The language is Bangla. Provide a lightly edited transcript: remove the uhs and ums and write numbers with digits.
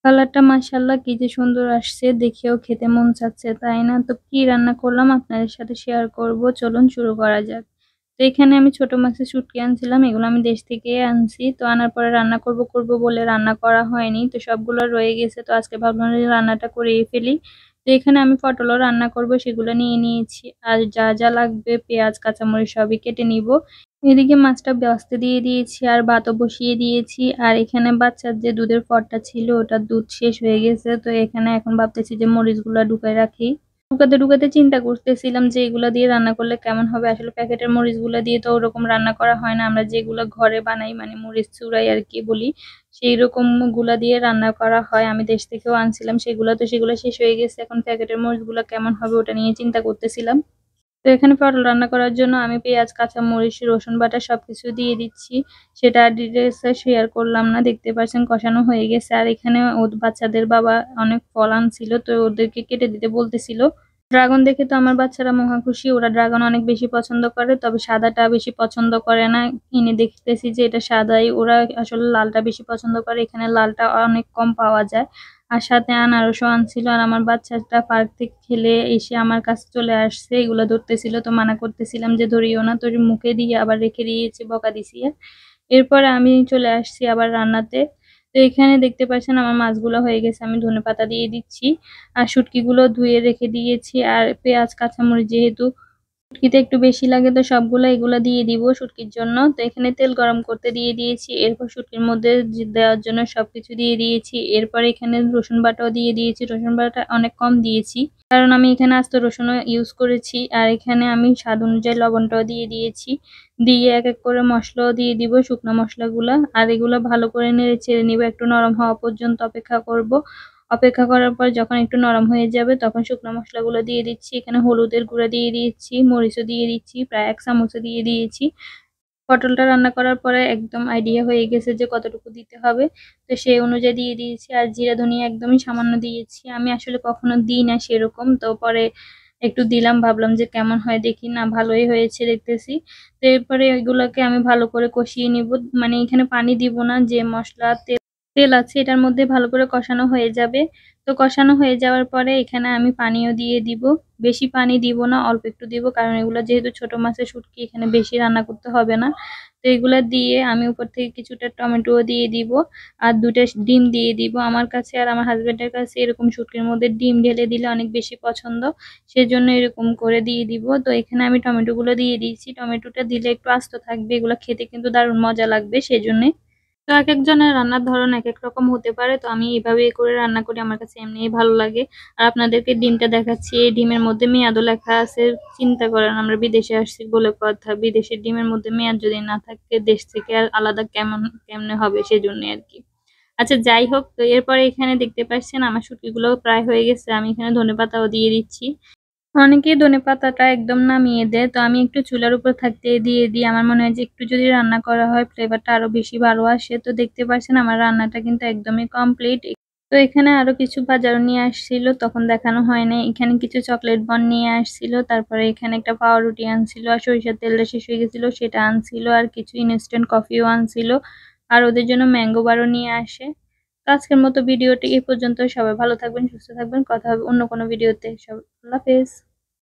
কালারটা মাশাআল্লাহ কি যে সুন্দর আসছে, দেখেও খেতে মন চাচ্ছে, তাই না? তো কি রান্না করলাম আপনাদের সাথে শেয়ার করব। চলুন শুরু করা যাক। তো এখানে আমি ছোট মাছের শুটকি আনছিলাম, এগুলো আমি দেশ থেকে আনছি। তো আনার পরে রান্না করব বলে রান্না করা হয়নি। তো সবগুলো রয়ে গেছে। তো আজকে ভাবলাম যে রান্নাটা করেই ফেলি। তো এখানে আমি পটলও রান্না করব, সেগুলো নিয়ে নিয়েছি। আর যা লাগবে পেঁয়াজ, কাঁচামরিচ সবই কেটে নিব। এদিকে মাছটা ভাজতে দিয়ে দিয়েছি আর ভাতও বসিয়ে দিয়েছি। আর এখানে বাচ্চার যে দুধের পটটা ছিল ওটার দুধ শেষ হয়ে গেছে। তো এখানে এখন ভাবতেছি যে মরিচগুলা ঢুকায় রাখি। ঢুকাতে চিন্তা করতেছিলাম যে এগুলা দিয়ে রান্না করলে কেমন হবে। আসলে প্যাকেটের মরিচগুলা দিয়ে তো ওরকম রান্না করা হয় না, আমরা যেগুলো ঘরে বানাই মানে মরিচ চুরাই আর কি বলি, সেই রকম গুলা দিয়ে রান্না করা হয়। আমি দেশ থেকেও আনছিলাম সেগুলা, তো সেগুলো শেষ হয়ে গেছে। এখন প্যাকেটের মরিচগুলা কেমন হবে ওটা নিয়ে চিন্তা করতেছিলাম। তো এখানে পটল রান্না করার জন্য আমি পেঁয়াজ, কাঁচামরিচ, রসুন বাটা সবকিছু দিয়ে দিচ্ছি। সেটা ডিটেইলসে শেয়ার করলাম না, দেখতে পাচ্ছেন কষানো হয়ে গেছে। আর এখানে বাচ্চাদের বাবা অনেক ফল আনছিল, তো ওদেরকে কেটে দিতে বলতেছিল। ড্রাগন দেখে তো আমার বাচ্চারা মহা খুশি, ওরা ড্রাগন অনেক বেশি পছন্দ করে, তবে সাদাটা বেশি পছন্দ করে না। কিনে দেখতেছি যে এটা সাদাই, ওরা আসলে লালটা বেশি পছন্দ করে। এখানে লালটা অনেক কম পাওয়া যায়। আর সাথে আনারসও আনছিল। আর আমার বাচ্চাটা পার্ক থেকে খেলে এসে আমার কাছে চলে আসছে, এগুলো ধরতেছিল। তো মানা করতেছিলাম যে ধরিও না, তোর মুখে দিয়ে আবার রেখে দিয়েছি, বকা দিছি। এরপরে আমি চলে আসছি আবার রান্নাতে। তো এখানে দেখতে পাচ্ছেন আমার মাছগুলো হয়ে গেছে, আমি ধনেপাতা দিয়ে দিচ্ছি। আর শুটকিগুলো ধুয়ে রেখে দিয়েছি। আর পেঁয়াজ, কাঁচামরিচ যেহেতু শুটকিতে একটু বেশি লাগে, তো সবগুলো এগুলো দিয়ে দিব শুটকির জন্য। তো এখানে তেল গরম করতে দিয়ে দিয়েছি। এরপর শুটকির মধ্যে দেওয়ার জন্য সবকিছু দিয়ে দিয়েছি। এরপর এখানে রসুন বাটাও দিয়ে দিয়েছি। রসুন বাটা অনেক কম দিয়েছি, কারণ আমি এখানে আস্ত রসুনও ইউজ করেছি। আর এখানে আমি স্বাদ অনুযায়ী লবণটাও দিয়ে দিয়েছি। দিয়ে এক এক করে মশলাও দিয়ে দিব, শুকনো মশলাগুলা। আর এগুলো ভালো করে নেড়ে চেড়ে নিব, একটু নরম হওয়া পর্যন্ত অপেক্ষা করব। অপেক্ষা করার পর যখন একটু নরম হয়ে যাবে তখন শুকনো মশলাগুলো দিয়ে দিচ্ছি। এখানে হলুদের গুঁড়া দিয়ে দিয়েছি, মরিচও দিয়ে দিচ্ছি, প্রায় 1 চামচও দিয়ে দিয়েছি। পটলটা রান্না করার পরে একদম আইডিয়া হয়ে গেছে যে কতটুকু দিতে হবে, তো সেই অনুযায়ী দিয়ে দিয়েছি। আর জিরা ধনিয়া একদমই সামান্য দিয়েছি, আমি আসলে কখনো দিই না সেরকম। তো পরে একটু দিলাম, ভাবলাম যে কেমন হয় দেখি, না ভালোই হয়েছে দেখতেছি। তো এরপরে এগুলোকে আমি ভালো করে কষিয়ে নিব, মানে এখানে পানি দিব না, যে মশলা তেল আছে এটার মধ্যে ভালো করে কষানো হয়ে যাবে। তো কষানো হয়ে যাওয়ার পরে এখানে আমি পানিও দিয়ে দিব। বেশি পানি দিব না, অল্প একটু দিব, কারণ এগুলো যেহেতু ছোট মাছের শুটকি এখানে বেশি রান্না করতে হবে না। তো এগুলা দিয়ে আমি উপর থেকে কিছুটা টমেটোও দিয়ে দিব। আর 2টা ডিম দিয়ে দিব। আমার কাছে আর আমার হাজবেন্ডের কাছে এরকম শুটকির মধ্যে ডিম ঢেলে দিলে অনেক বেশি পছন্দ, সেজন্য এরকম করে দিয়ে দিব। তো এখানে আমি টমেটোগুলো দিয়ে দিয়েছি, টমেটোটা দিলে একটু আস্ত থাকবে, এগুলো খেতে কিন্তু দারুণ মজা লাগবে সেজন্য। তো একেকজনের রান্নার ধরন একেক রকম হতে পারে, তো আমি এভাবেই করে রান্না করি, আমার কাছে এমনিই ভালো লাগে। আর আপনাদেরকে ডিমটা দেখাচ্ছি, এই ডিমের মধ্যে মেয়াদও লেখা আছে। চিন্তা করেন আমরা বিদেশে আসছি বলে কথা, বিদেশের ডিমের মধ্যে মেয়াদ যদি না থাকে দেশ থেকে আর আলাদা কেমনে হবে, সেজন্য আর কি। আচ্ছা যাই হোক, তো এরপরে এখানে দেখতে পাচ্ছেন আমার শুটকিগুলো প্রায় হয়ে গেছে, আমি এখানে ধনেপাতাও দিয়ে দিচ্ছি। অনেকেই ধনেপাতাটা একদম নামিয়ে দেয়, তো আমি একটু চুলার উপর থাকতে দিয়ে দিই। আমার মনে হয় যে একটু যদি রান্না করা হয় ফ্লেভারটা আরো বেশি ভালো আসে। তো দেখতে পাচ্ছেন আমার রান্নাটা কিন্তু একদমই কমপ্লিট। তো এখানে আরো কিছু বাজারও নিয়ে আসছিল, তখন দেখানো হয় না। এখানে কিছু চকলেট বন নিয়ে আসছিল, তারপরে এখানে একটা পাউরুটি আনছিল, আর সরিষার তেলটা শেষ হয়ে গেছিল সেটা আনছিল, আর কিছু ইনস্ট্যান্ট কফিও আনছিল। আর ওদের জন্য ম্যাঙ্গো বারও নিয়ে আসে। তো আজকের মতো ভিডিওটি এই পর্যন্ত। সবাই ভালো থাকবেন, সুস্থ থাকবেন, কথা হবে অন্য কোনো ভিডিওতে। সব আল্লাহ হাফেজ।